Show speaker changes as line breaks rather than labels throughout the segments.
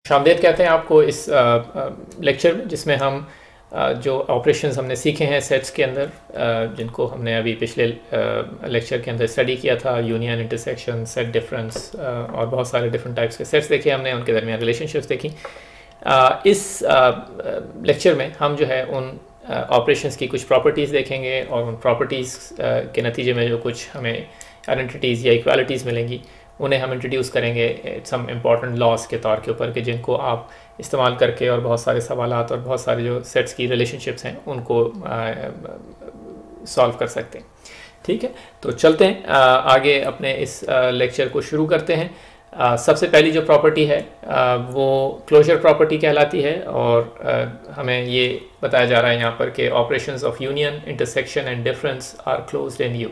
शामदेद कहते हैं आपको इस लेक्चर में, जिसमें हम जो ऑपरेशंस हमने सीखे हैं सेट्स के अंदर, जिनको हमने अभी पिछले लेक्चर के अंदर स्टडी किया था, यूनियन, इंटरसेक्शन, सेट डिफरेंस और बहुत सारे डिफरेंट टाइप्स के सेट्स देखे हमने, उनके दरमियान रिलेशनशिप्स देखी। इस लेक्चर में हम जो है उन ऑपरेशंस की कुछ प्रॉपर्टीज़ देखेंगे और उन प्रॉपर्टीज़ के नतीजे में जो कुछ हमें आइडेंटिटीज़ या इक्वालिटीज़ मिलेंगी उन्हें हम इंट्रोड्यूस करेंगे सम इम्पॉर्टेंट लॉज के तौर के ऊपर, कि जिनको आप इस्तेमाल करके और बहुत सारे सवालात और बहुत सारे जो सेट्स की रिलेशनशिप्स हैं उनको सॉल्व कर सकते हैं। ठीक है, तो चलते हैं आगे अपने इस लेक्चर को शुरू करते हैं। सबसे पहली जो प्रॉपर्टी है वो क्लोजर प्रॉपर्टी कहलाती है, और हमें ये बताया जा रहा है यहाँ पर कि operations of union, intersection and difference are closed in U.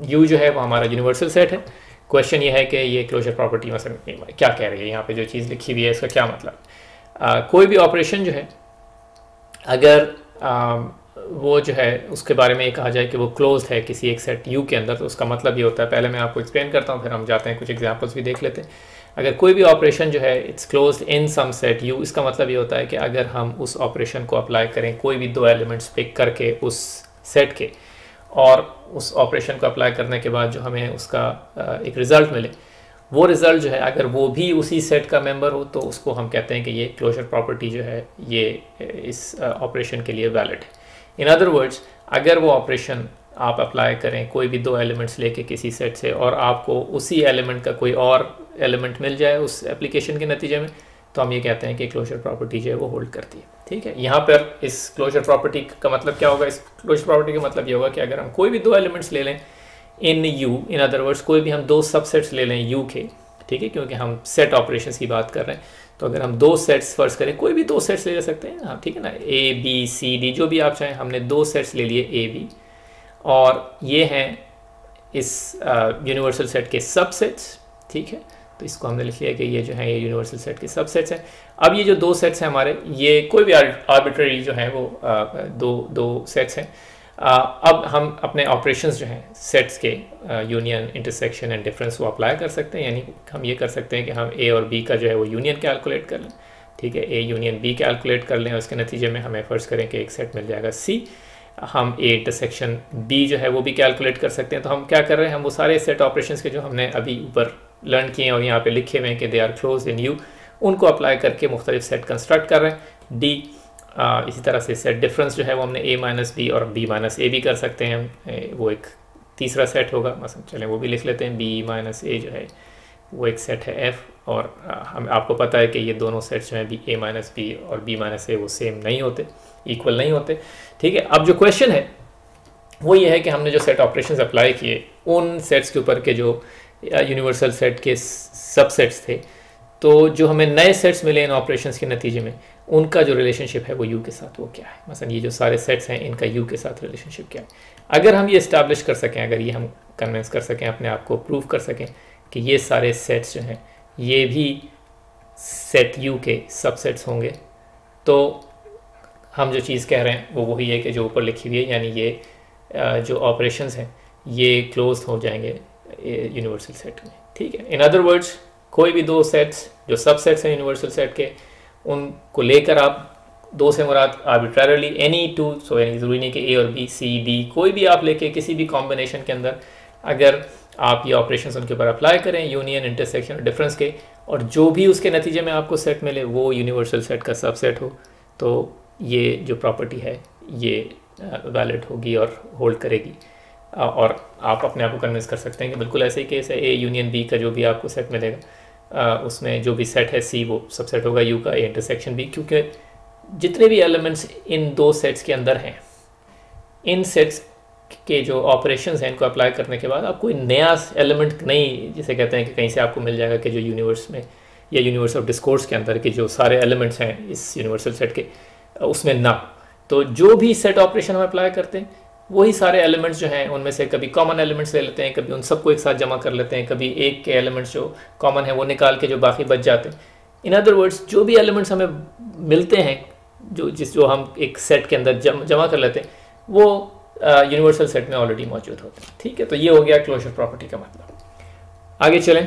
U जो है वो हमारा यूनिवर्सल सेट है। क्वेश्चन ये है कि ये क्लोजर प्रॉपर्टी मतलब क्या कह रही है, यहाँ पे जो चीज़ लिखी हुई है इसका क्या मतलब। कोई भी ऑपरेशन जो है अगर वो जो है उसके बारे में ये कहा जाए कि वो क्लोज्ड है किसी एक सेट यू के अंदर, तो उसका मतलब ये होता है, पहले मैं आपको एक्सप्लेन करता हूँ फिर हम जाते हैं कुछ एग्जांपल्स भी देख लेते हैं। अगर कोई भी ऑपरेशन जो है it's closed in some set U, इसका मतलब ये होता है कि अगर हम उस ऑपरेशन को अप्लाई करें कोई भी दो एलिमेंट्स पिक करके उस सेट के, और उस ऑपरेशन को अप्लाई करने के बाद जो हमें उसका एक रिज़ल्ट मिले, वो रिज़ल्ट जो है अगर वो भी उसी सेट का मेंबर हो तो उसको हम कहते हैं कि ये क्लोजर प्रॉपर्टी जो है ये इस ऑपरेशन के लिए वैलिड है। इन अदर वर्ड्स, अगर वो ऑपरेशन आप अप्लाई करें कोई भी दो एलिमेंट्स लेके किसी सेट से और आपको उसी एलिमेंट का कोई और एलिमेंट मिल जाए उस एप्लीकेशन के नतीजे में, तो हम ये कहते हैं कि क्लोजर प्रॉपर्टी जो है वो होल्ड करती है। ठीक है, यहाँ पर इस क्लोजर प्रॉपर्टी का मतलब क्या होगा? इस क्लोजर प्रॉपर्टी का मतलब ये होगा कि अगर हम कोई भी दो एलिमेंट्स ले लें इन यू, इन अदर वर्ड्स कोई भी हम दो सबसेट्स ले लें यू के, ठीक है, क्योंकि हम सेट ऑपरेशंस की बात कर रहे हैं, तो अगर हम दो सेट्स फर्ज करें, कोई भी दो सेट्स ले सकते हैं, हाँ ठीक है ना, ए बी सी डी जो भी आप चाहें, हमने दो सेट्स ले लिए ए बी, और ये हैं इस यूनिवर्सल सेट के सबसेट्स। ठीक है, तो इसको हमने लिख लिया कि ये जो है ये यूनिवर्सल सेट के सबसेट्स हैं। अब ये जो दो सेट्स हैं हमारे, ये कोई भी आर्बिट्ररी जो है वो दो सेट्स हैं। अब हम अपने ऑपरेशंस जो हैं सेट्स के यूनियन, इंटरसेक्शन एंड डिफरेंस वो अप्लाई कर सकते हैं, यानी हम ये कर सकते हैं कि हम ए और बी का जो है वो यूनियन कैलकुलेट कर लें। ठीक है, ए यूनियन बी कैलकुलेट कर लें और उसके नतीजे में हमें फ़र्ज़ करें कि एक सेट मिल जाएगा सी। हम ए इंटरसेक्शन बी जो है वो भी कैलकुलेट कर सकते हैं। तो हम क्या कर रहे हैं, हम वो सारे सेट ऑपरेशंस के जो हमने अभी ऊपर लर्न किए हैं और यहाँ पे लिखे हुए हैं कि they are close in U, उनको अप्लाई करके मुख्तलिफ सेट कंस्ट्रक्ट कर रहे हैं। डी इसी तरह से सेट डिफरेंस जो है वो हमने ए माइनस बी और बी माइनस ए भी कर सकते हैं, वो एक तीसरा सेट होगा, मसलन चलें वो भी लिख लेते हैं, बी माइनस ए जो है वो एक सेट है एफ, और हम आपको पता है कि ये दोनों सेट्स जो हैं बी ए माइनस बी और बी माइनस ए वो सेम नहीं होते, इक्वल नहीं होते। ठीक है, अब जो क्वेश्चन है वो ये है कि हमने जो सेट ऑपरेशंस अप्लाई किए उन सेट्स के ऊपर के जो यूनिवर्सल सेट के सबसेट्स थे, तो जो हमें नए सेट्स मिले इन ऑपरेशंस के नतीजे में उनका जो रिलेशनशिप है वो यू के साथ वो क्या है। मसलन ये जो सारे सेट्स हैं इनका यू के साथ रिलेशनशिप क्या है। अगर हम ये इस्टेब्लिश कर सकें, अगर ये हम कन्विंस कर सकें, अपने आप को प्रूव कर सकें कि ये सारे सेट्स जो हैं ये भी सेट यू के सबसेट्स होंगे, तो हम जो चीज़ कह रहे हैं वो वही है कि जो ऊपर लिखी हुई है, यानी ये जो ऑपरेशंस हैं ये क्लोज हो जाएंगे यूनिवर्सल सेट में। ठीक है, इन अदर वर्ड्स कोई भी दो सेट्स जो सबसेट्स हैं यूनिवर्सल सेट के, उनको लेकर आप दो से मुराद आर्बिट्ररली एनी टू, सो यानी ज़रूरी नहीं कि ए और बी सी डी, कोई भी आप लेके किसी भी कॉम्बिनेशन के अंदर अगर आप ये ऑपरेशंस उनके ऊपर अप्लाई करें यूनियन, इंटरसेक्शन और डिफरेंस के, और जो भी उसके नतीजे में आपको सेट मिले वो यूनिवर्सल सेट का सबसेट हो, तो ये जो प्रॉपर्टी है ये वैलिड होगी और होल्ड करेगी। और आप अपने आप को कन्विंस कर सकते हैं कि बिल्कुल ऐसे ही केस है, ए यूनियन बी का जो भी आपको सेट मिलेगा उसमें जो भी सेट है सी वो सबसेट होगा यू का, ए इंटरसेक्शन बी, क्योंकि जितने भी एलिमेंट्स इन दो सेट्स के अंदर हैं, इन सेट्स के जो ऑपरेशंस हैं इनको अप्लाई करने के बाद आप कोई नया एलिमेंट नहीं, जिसे कहते हैं कि कहीं से आपको मिल जाएगा कि जो यूनिवर्स में या यूनिवर्स ऑफ डिस्कोर्स के अंदर के जो सारे एलिमेंट्स हैं इस यूनिवर्सल सेट के उसमें ना, तो जो भी सेट ऑपरेशन हम अप्लाई करते हैं वही सारे एलिमेंट्स जो हैं उनमें से कभी कॉमन एलिमेंट्स ले लेते हैं, कभी उन सबको एक साथ जमा कर लेते हैं, कभी एक के एलिमेंट्स जो कॉमन है वो निकाल के जो बाकी बच जाते हैं। इन अदर वर्ड्स जो भी एलिमेंट्स हमें मिलते हैं जो हम एक सेट के अंदर जमा कर लेते हैं वो यूनिवर्सल सेट में ऑलरेडी मौजूद होते हैं। ठीक है, तो ये हो गया क्लोजर प्रॉपर्टी का मतलब। आगे चलें,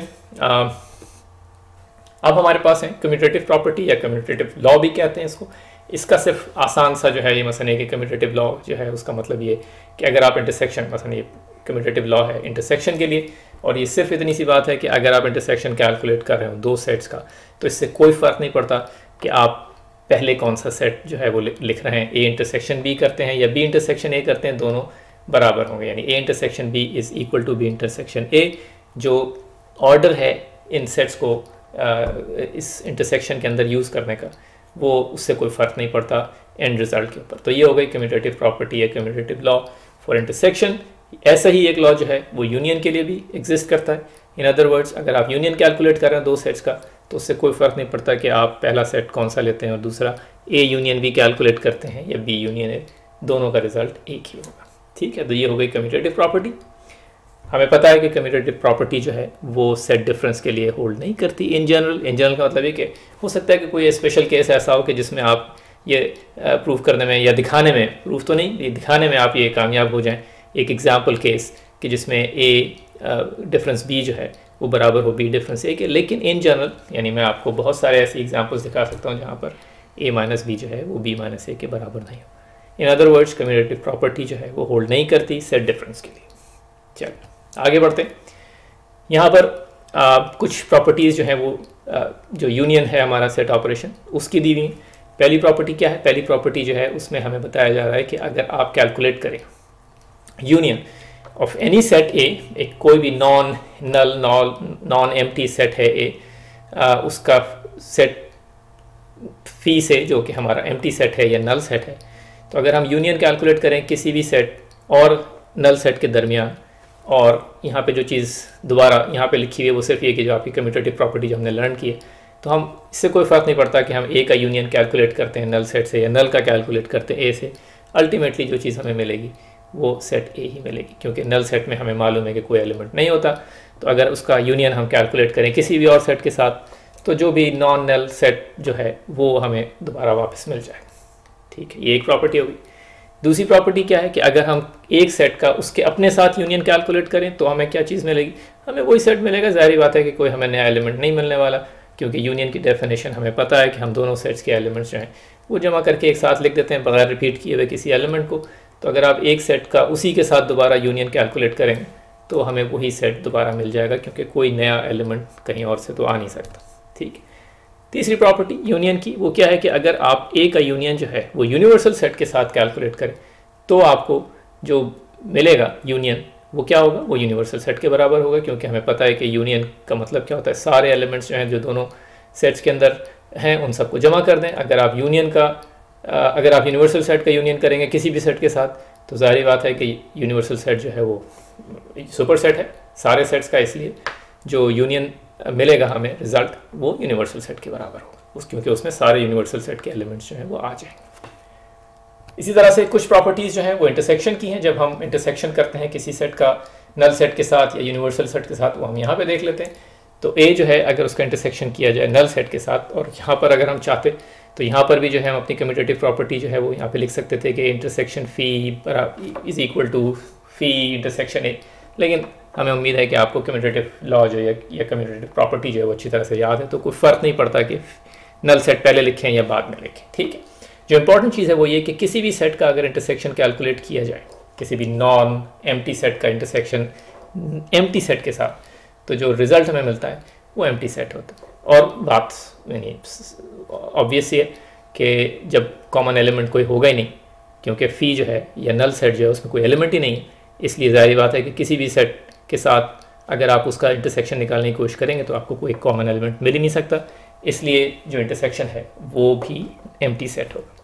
अब हमारे पास है कम्यूटेटिव प्रॉपर्टी या कम्यूटेटिव लॉ भी कहते हैं इसको। इसका सिर्फ आसान सा जो है ये मसलन है कि कम्यूटेटिव लॉ जो है उसका मतलब ये कि अगर आप इंटरसेक्शन, मसलन ये कम्यूटेटिव लॉ है इंटरसेक्शन के लिए, और ये सिर्फ इतनी सी बात है कि अगर आप इंटरसेक्शन कैलकुलेट कर रहे हो दो सेट्स का, तो इससे कोई फ़र्क नहीं पड़ता कि आप पहले कौन सा सेट जो है वो लिख रहे हैं, ए इंटरसेक्शन बी करते हैं या बी इंटरसेक्शन ए करते हैं, दोनों बराबर होंगे। यानी A intersection B is equal to B intersection A. जो ऑर्डर है इन सेट्स को इस इंटरसेक्शन के अंदर यूज़ करने का, वो उससे कोई फ़र्क नहीं पड़ता एंड रिजल्ट के ऊपर। तो ये हो गई कम्यूटेटिव प्रॉपर्टी या कम्यूटेटिव लॉ फॉर इंटरसेक्शन। ऐसा ही एक लॉ जो है वो यूनियन के लिए भी एग्जिस्ट करता है। इन अदर वर्ड्स, अगर आप यूनियन कैलकुलेट कर रहे हैं दो सेट्स का, तो उससे कोई फ़र्क नहीं पड़ता कि आप पहला सेट कौन सा लेते हैं और दूसरा ए यूनियन बी कैलकुलेट करते हैं या बी यूनियन ए, दोनों का रिजल्ट एक ही होगा। ठीक है, तो ये हो गई कम्यूटेटिव प्रॉपर्टी। हमें पता है कि कम्यूटेटिव प्रॉपर्टी जो है वो सेट डिफरेंस के लिए होल्ड नहीं करती इन जनरल। इन जनरल का मतलब ये कि हो सकता है कि कोई स्पेशल केस ऐसा हो कि जिसमें आप ये प्रूव करने में या दिखाने में, प्रूफ तो नहीं, ये दिखाने में आप ये कामयाब हो जाएं। एक एग्जांपल केस कि जिसमें ए डिफरेंस बी जो है वो बराबर हो बी डिफरेंस ए के। लेकिन इन जनरल, यानी मैं आपको बहुत सारे ऐसे एग्जांपल्स दिखा सकता हूँ जहाँ पर ए माइनस बी जो है वो बी माइनस ए के बराबर नहीं हो। In other words, commutative property जो है वो होल्ड नहीं करती सेट डिफरेंस के लिए। चलिए आगे बढ़ते हैं। यहाँ पर कुछ प्रॉपर्टीज़ जो हैं वो जो यूनियन है हमारा सेट ऑपरेशन उसकी दी हुई। पहली प्रॉपर्टी क्या है? पहली प्रॉपर्टी जो है उसमें हमें बताया जा रहा है कि अगर आप कैलकुलेट करें यूनियन ऑफ एनी सेट ए, एक कोई भी non null non empty set है ए, उसका सेट फी से जो कि हमारा एम्प्टी सेट है या नल सेट है, तो अगर हम यूनियन कैलकुलेट करें किसी भी सेट और नल सेट के दरमियान, और यहाँ पे जो चीज़ दोबारा यहाँ पे लिखी हुई है वो सिर्फ ये कि जो आपकी कम्यूटेटिव प्रॉपर्टी जो हमने लर्न की है, तो हम इससे कोई फ़र्क नहीं पड़ता कि हम ए का यूनियन कैलकुलेट करते हैं नल सेट से या नल का कैलकुलेट करते हैं ए से, अल्टीमेटली जो चीज़ हमें मिलेगी वो सेट ए ही मिलेगी, क्योंकि नल सेट में हमें मालूम है कि कोई एलिमेंट नहीं होता। तो अगर उसका यूनियन हम कैलकुलेट करें किसी भी और सेट के साथ, तो जो भी नॉन नल सेट जो है वो हमें दोबारा वापस मिल जाएगा। ठीक है, ये एक प्रॉपर्टी होगी। दूसरी प्रॉपर्टी क्या है कि अगर हम एक सेट का उसके अपने साथ यूनियन कैलकुलेट करें तो हमें क्या चीज़ मिलेगी? हमें वही सेट मिलेगा। ज़ाहिर बात है कि कोई हमें नया एलिमेंट नहीं मिलने वाला, क्योंकि यूनियन की डेफिनेशन हमें पता है कि हम दोनों सेट्स के एलिमेंट्स जो हैं वो जमा करके एक साथ लिख देते हैं बगैर रिपीट किए हुए किसी एलिमेंट को। तो अगर आप एक सेट का उसी के साथ दोबारा यूनियन कैलकुलेट करेंगे तो हमें वही सेट दोबारा मिल जाएगा, क्योंकि कोई नया एलिमेंट कहीं और से तो आ नहीं सकता। ठीक है, तीसरी प्रॉपर्टी यूनियन की वो क्या है कि अगर आप ए का यूनियन जो है वो यूनिवर्सल सेट के साथ कैलकुलेट करें तो आपको जो मिलेगा यूनियन वो क्या होगा? वो यूनिवर्सल सेट के बराबर होगा, क्योंकि हमें पता है कि यूनियन का मतलब क्या होता है, सारे एलिमेंट्स जो हैं जो दोनों सेट्स के अंदर हैं उन सबको जमा कर दें। अगर आप यूनिवर्सल सेट का यूनियन करेंगे किसी भी सेट के साथ, तो ज़ाहिर बात है कि यूनिवर्सल सेट जो है वो सुपर सेट है सारे सेट्स का, इसलिए जो यूनियन मिलेगा हमें रिजल्ट वो यूनिवर्सल सेट के बराबर होगा, क्योंकि उसमें सारे यूनिवर्सल सेट के एलिमेंट्स जो हैं वो आ जाएंगे। इसी तरह से कुछ प्रॉपर्टीज़ जो हैं वो इंटरसेक्शन की हैं। जब हम इंटरसेक्शन करते हैं किसी सेट का नल सेट के साथ या यूनिवर्सल सेट के साथ, वो हम यहाँ पे देख लेते हैं। तो ए जो है अगर उसका इंटरसेक्शन किया जाए नल सेट के साथ, और यहाँ पर अगर हम चाहते तो यहाँ पर भी जो है हम अपनी कम्यूटेटिव प्रॉपर्टी जो है वो यहाँ पे लिख सकते थे कि intersection phi is equal to phi intersection A. लेकिन हमें उम्मीद है कि आपको कम्यूटेटिव लॉ जो है या कम्यूटेटिव प्रॉपर्टी जो है वो अच्छी तरह से याद है, तो कोई फ़र्क नहीं पड़ता कि नल सेट पहले लिखें या बाद में लिखें। ठीक है, जो इंपॉर्टेंट चीज़ है वो ये कि किसी भी सेट का अगर इंटरसेक्शन कैलकुलेट किया जाए, किसी भी नॉन एम्प्टी सेट का इंटरसेक्शन एम्प्टी सेट के साथ, तो जो रिज़ल्ट हमें मिलता है वो एम्प्टी सेट होता है। और बात यानी ऑब्वियस है कि जब कॉमन एलिमेंट कोई होगा ही नहीं, क्योंकि फ़ी जो है या नल सेट जो है उसमें कोई एलिमेंट ही नहीं है, इसलिए ज़ाहिर बात है कि किसी भी सेट के साथ अगर आप उसका इंटरसेक्शन निकालने की कोशिश करेंगे तो आपको कोई कॉमन एलिमेंट मिल ही नहीं सकता, इसलिए जो इंटरसेक्शन है वो भी एम्प्टी सेट होगा।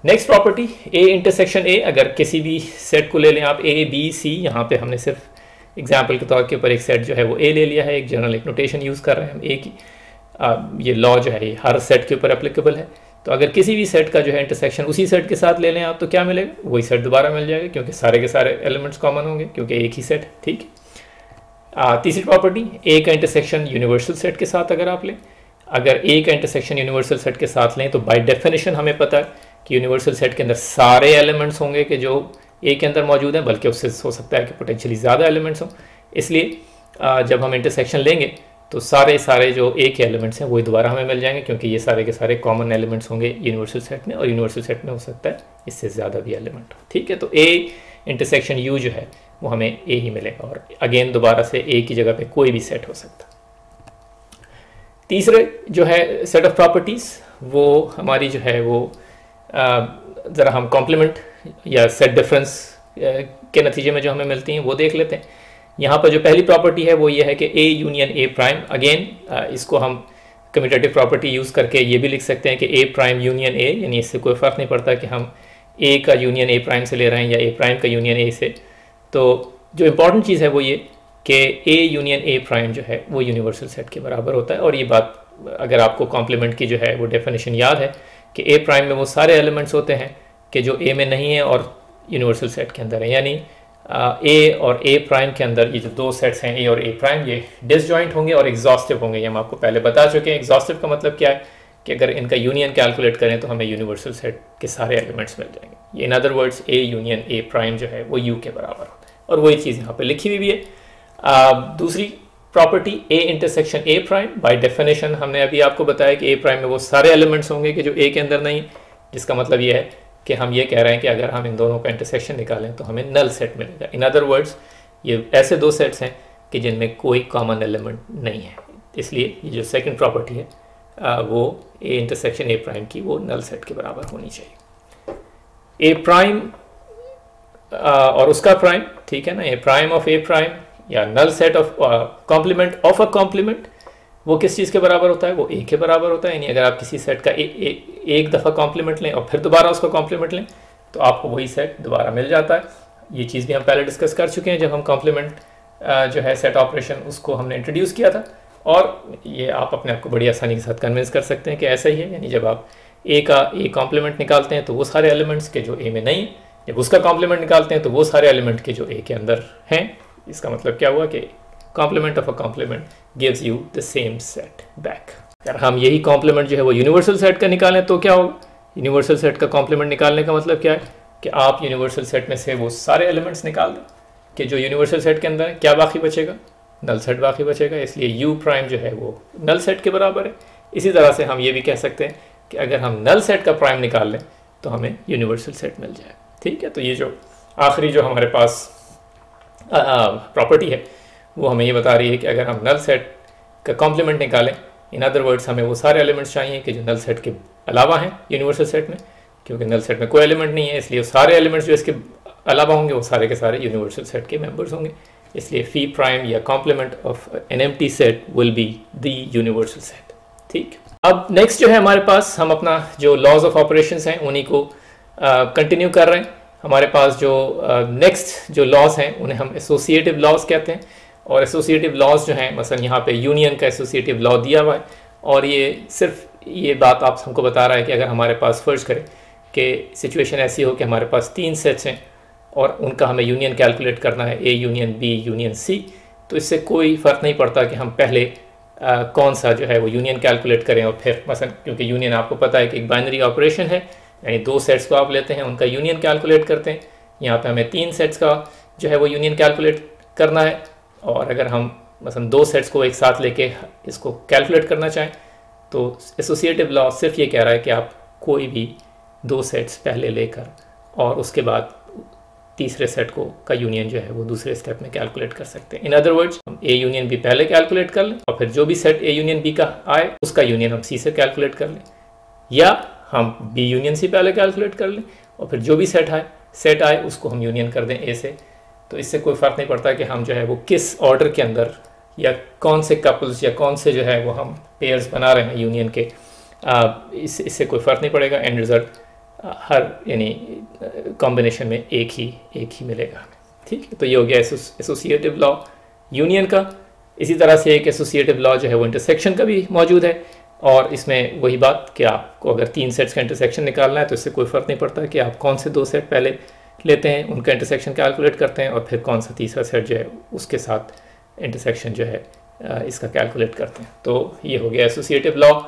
Next property A intersection A. अगर किसी भी सेट को ले लें आप, ए बी सी, यहाँ पे हमने सिर्फ एग्जाम्पल के तौर के ऊपर एक सेट जो है वो ए ले लिया है, एक जनरल एक नोटेशन यूज़ कर रहे हैं हम ए की। ये लॉ जो है ये हर सेट के ऊपर एप्लीकेबल है। तो अगर किसी भी सेट का जो है इंटरसेक्शन उसी सेट के साथ ले लें आप, तो क्या मिलेगा? वही सेट दोबारा मिल जाएगा, क्योंकि सारे के सारे एलिमेंट्स कॉमन होंगे, क्योंकि एक ही सेट। ठीक है, तीसरी प्रॉपर्टी ए का इंटरसेक्शन यूनिवर्सल सेट के साथ अगर आप लें, अगर ए का इंटरसेक्शन यूनिवर्सल सेट के साथ लें तो बाय डेफिनेशन हमें पता है कि यूनिवर्सल सेट के अंदर सारे एलिमेंट्स होंगे कि जो ए के अंदर मौजूद हैं, बल्कि उससे हो सकता है कि पोटेंशियली ज़्यादा एलिमेंट्स हों। इसलिए जब हम इंटरसेक्शन लेंगे तो सारे जो ए के एलिमेंट्स हैं वही दोबारा हमें मिल जाएंगे, क्योंकि ये सारे के सारे कॉमन एलिमेंट्स होंगे यूनिवर्सल सेट में, और यूनिवर्सल सेट में हो सकता है इससे ज़्यादा भी एलिमेंट। ठीक है, तो ए इंटरसेक्शन यू जो है वो हमें ए ही मिलेगा, और अगेन दोबारा से ए की जगह पे कोई भी सेट हो सकता है। तीसरे जो है सेट ऑफ प्रॉपर्टीज़, वो हमारी जो है वो ज़रा हम कॉम्प्लीमेंट या सेट डिफरेंस के नतीजे में जो हमें मिलती हैं वो देख लेते हैं। यहाँ पर जो पहली प्रॉपर्टी है वो ये है कि A union A prime. Again इसको हम कम्यूटेटिव प्रॉपर्टी यूज़ करके ये भी लिख सकते हैं कि ए प्राइम यूनियन ए, यानी इससे कोई फ़र्क नहीं पड़ता कि हम ए का यूनियन ए प्राइम से ले रहे हैं या ए प्राइम का यूनियन ए से। तो जो इम्पॉर्टेंट चीज़ है वो ये कि ए यूनियन ए प्राइम जो है वो यूनिवर्सल सेट के बराबर होता है। और ये बात अगर आपको कॉम्प्लीमेंट की जो है वो डेफिनेशन याद है कि ए प्राइम में वो सारे एलिमेंट्स होते हैं कि जो ए में नहीं है और यूनिवर्सल सेट के अंदर है, यानी ए और ए प्राइम के अंदर ये जो दो सेट्स हैं ए और ए प्राइम, ये डिसजॉइंट होंगे और एग्जॉस्टिव होंगे। ये हम आपको पहले बता चुके हैं। एग्जॉस्टिव का मतलब क्या है कि अगर इनका यूनियन कैलकुलेट करें तो हमें यूनिवर्सल सेट के सारे एलिमेंट्स मिल जाएंगे। In other words A union A prime जो है वो यू के बराबर होता है, और वही चीज़ यहाँ पे लिखी हुई भी है। दूसरी property A intersection A prime, by definition हमने अभी आपको बताया कि ए प्राइम में वो सारे एलिमेंट्स होंगे कि जो ए के अंदर नहीं, जिसका मतलब ये है कि हम ये कह रहे हैं कि अगर हम इन दोनों का इंटरसेक्शन निकालें तो हमें नल सेट मिलेगा। इन अदर वर्ड्स ये ऐसे दो सेट्स हैं कि जिनमें कोई कॉमन एलिमेंट नहीं है, इसलिए ये जो सेकंड प्रॉपर्टी है वो ए इंटरसेक्शन ए प्राइम की वो नल सेट के बराबर होनी चाहिए। ए प्राइम और उसका प्राइम, ठीक है ना, A prime of A prime या null set of complement of a complement, वो किस चीज़ के बराबर होता है? वो ए के बराबर होता है। यानी अगर आप किसी सेट का एक दफ़ा कॉम्प्लीमेंट लें और फिर दोबारा उसका कॉम्प्लीमेंट लें तो आपको वही सेट दोबारा मिल जाता है। ये चीज़ भी हम पहले डिस्कस कर चुके हैं जब हम कॉम्प्लीमेंट जो है सेट ऑपरेशन उसको हमने इंट्रोड्यूस किया था, और ये आप अपने आप को बड़ी आसानी के साथ कन्विंस कर सकते हैं कि ऐसा ही है। यानी जब आप ए का ए कॉम्प्लीमेंट निकालते हैं तो वो सारे एलिमेंट्स के जो ए में नहीं, जब उसका कॉम्प्लीमेंट निकालते हैं तो वो सारे एलिमेंट के जो ए के अंदर हैं। इसका मतलब क्या हुआ कि complement of a complement gives you the same set back. अगर हम यही कॉम्प्लीमेंट जो है वो यूनिवर्सल सेट का निकालें तो क्या होगा? यूनिवर्सल सेट का कॉम्प्लीमेंट निकालने का मतलब क्या है कि आप यूनिवर्सल सेट में से वो सारे एलिमेंट्स निकाल दें कि जो यूनिवर्सल सेट के अंदर है, क्या बाकी बचेगा? नल सेट बाकी बचेगा। इसलिए यू प्राइम जो है वो नल सेट के बराबर है। इसी तरह से हम ये भी कह सकते हैं कि अगर हम नल सेट का प्राइम निकाल लें तो हमें यूनिवर्सल सेट मिल जाए। ठीक है, तो ये जो आखिरी जो हमारे पास प्रॉपर्टी है वो हमें ये बता रही है कि अगर हम नल सेट का कॉम्प्लीमेंट निकालें, इन अदर वर्ड्स हमें वो सारे एलिमेंट्स चाहिए कि जो नल सेट के अलावा हैं यूनिवर्सल सेट में, क्योंकि नल सेट में कोई एलिमेंट नहीं है, इसलिए सारे एलिमेंट्स जो इसके अलावा होंगे वो सारे के सारे यूनिवर्सल सेट के मेंबर्स होंगे। इसलिए फी प्राइम या complement of an empty set will be the universal set. ठीक, अब नेक्स्ट जो है हमारे पास, हम अपना जो लॉज ऑफ ऑपरेशंस हैं उन्हीं को कंटिन्यू कर रहे हैं। हमारे पास जो नेक्स्ट जो लॉज हैं उन्हें हम एसोसिएटिव लॉज कहते हैं, और एसोसिएटिव लॉज जो हैं, मसलन यहाँ पे यूनियन का एसोसिएटिव लॉ दिया हुआ है, और ये सिर्फ ये बात आप हमको बता रहा है कि अगर हमारे पास फर्ज करें कि सिचुएशन ऐसी हो कि हमारे पास 3 सेट्स हैं और उनका हमें यूनियन कैलकुलेट करना है, A union B union C, तो इससे कोई फ़र्क नहीं पड़ता कि हम पहले कौन सा जो है वो यूनियन कैलकुलेट करें और फिर मसलन, क्योंकि यूनियन आपको पता है कि एक बाइनरी ऑपरेशन है, यानी 2 सेट्स को आप लेते हैं उनका यूनियन कैलकुलेट करते हैं। यहाँ पे हमें 3 सेट्स का जो है वो यूनियन कैलकुलेट करना है, और अगर हम मसलन 2 सेट्स को एक साथ लेके इसको कैलकुलेट करना चाहें तो एसोसिएटिव लॉ सिर्फ ये कह रहा है कि आप कोई भी 2 सेट्स पहले लेकर और उसके बाद तीसरे सेट को का यूनियन जो है वो दूसरे स्टेप में कैलकुलेट कर सकते हैं। इन अदर वर्ड्स, हम ए यूनियन बी पहले कैलकुलेट कर लें और फिर जो भी सेट ए यूनियन बी का आए उसका यूनियन हम सी से कैलकुलेट कर लें, या हम बी यूनियन सी पहले कैलकुलेट कर लें और फिर जो भी सेट आए उसको हम यूनियन कर दें ए से। तो इससे कोई फ़र्क नहीं पड़ता कि हम जो है वो किस ऑर्डर के अंदर या कौन से कपल्स या कौन से जो है वो हम पेयर्स बना रहे हैं यूनियन के, इससे कोई फ़र्क नहीं पड़ेगा। एंड रिज़ल्ट हर यानी कॉम्बिनेशन में एक ही मिलेगा हमें। ठीक है, तो ये हो गया एसोसिएटिव लॉ यूनियन का। इसी तरह से एक एसोसिएटिव लॉ जो है वो इंटरसेक्शन का भी मौजूद है, और इसमें वही बात कि आपको अगर 3 सेट्स का इंटरसेक्शन निकालना है तो इससे कोई फ़र्क नहीं पड़ता कि आप कौन से 2 सेट पहले लेते हैं, उनका इंटरसेक्शन कैलकुलेट करते हैं और फिर कौन सा तीसरा सेट जो है उसके साथ इंटरसेक्शन जो है इसका कैलकुलेट करते हैं। तो ये हो गया एसोसिएटिव लॉ।